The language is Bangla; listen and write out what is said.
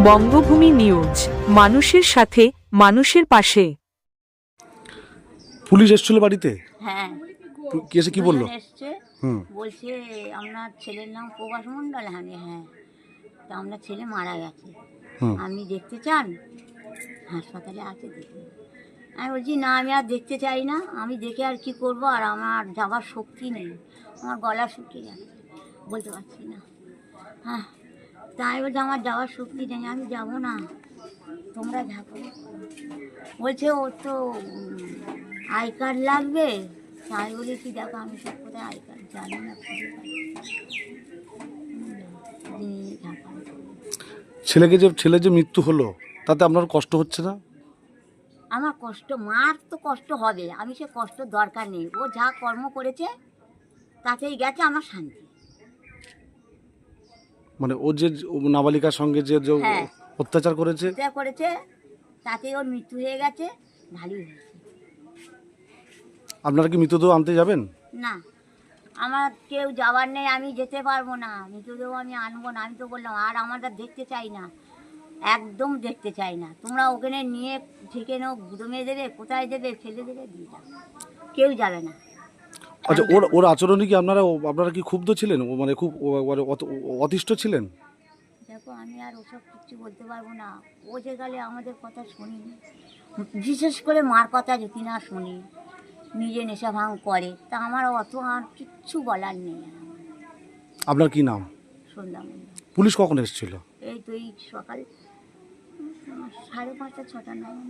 বঙ্গভূমি নিউজ, মানুষের সাথে, মানুষের পাশে। পুলিশ এসেছিল বাড়িতে? হ্যাঁ, কি এসে কি বললো? এসছে, হুম। বলছে আপনার ছেলের নাম প্রভাস মণ্ডল। আমি হ্যাঁ, তা আপনার ছেলে মারা গেছে, হুম। আপনি দেখতে চান? হাসপাতালে আছে, দেখুন। আমি বলছি না, আমি আর দেখতে চাই না, আমি দেখে আর কি করব, আর আমার যাবার শক্তি নেই, আমার গলা শুকিয়ে যাচ্ছে, বলতে পারছি না। হ্যাঁ, তাই বলছে আমার যাওয়ার শক্তি নেই, আমি যাব না, তোমরা থাকো। বলছে ওর তো আই কার্ড লাগবে। তাই বলে কি, দেখো আমি সব কোথায় আই কার্ড জানি না, ছেলে যে মৃত্যু হলো তাতে আপনার কষ্ট হচ্ছে না? আমার কষ্ট, মার তো কষ্ট হবে, আমি সে কষ্ট দরকার নেই, ও যা কর্ম করেছে তাতেই গেছে, আমার শান্তি। মানে ও যে নাবালিকার সঙ্গে যে হ্যাঁ, অত্যাচার করেছে, যা করেছে তাতেই ওর মৃত্যু হয়ে গেছে, ভালোই হয়েছে। আপনারা কি মৃতদেহ আনতে যাবেন? না, আমার কেউ যাওয়ার নেই, আমি যেতে পারবো না, মৃতদেহ আমি আনবো না। আমি তো বললাম আর আমরা দেখতে চাই না, একদম দেখতে চাই না। তোমরা ওখানে নিয়ে ঠিক গুদমে দেবে, কোথায় দেবে, ফেলে দেবে, দিয়ে যাবে, কেউ যাবে না। আচ্ছা, ওর আচরণে কি আপনারা কি ক্ষুব্ধ ছিলেন? ও মানে খুব অতিষ্ঠ ছিলেন? দেখো, আমি আর ওসব কিছু বলতে পারবো না। ও যে গেলে আমাদের কথা শুনি, বিশেষ করে মার কথা যদি না শুনি, নিজে নেশা ভাঙ করে, তা আমার অত আর কিচ্ছু বলার নেই। আপনার কি নাম? শুনলাম পুলিশ কখন এসেছিল? এই তো এই সকাল 5:30 6টা নাগাদ।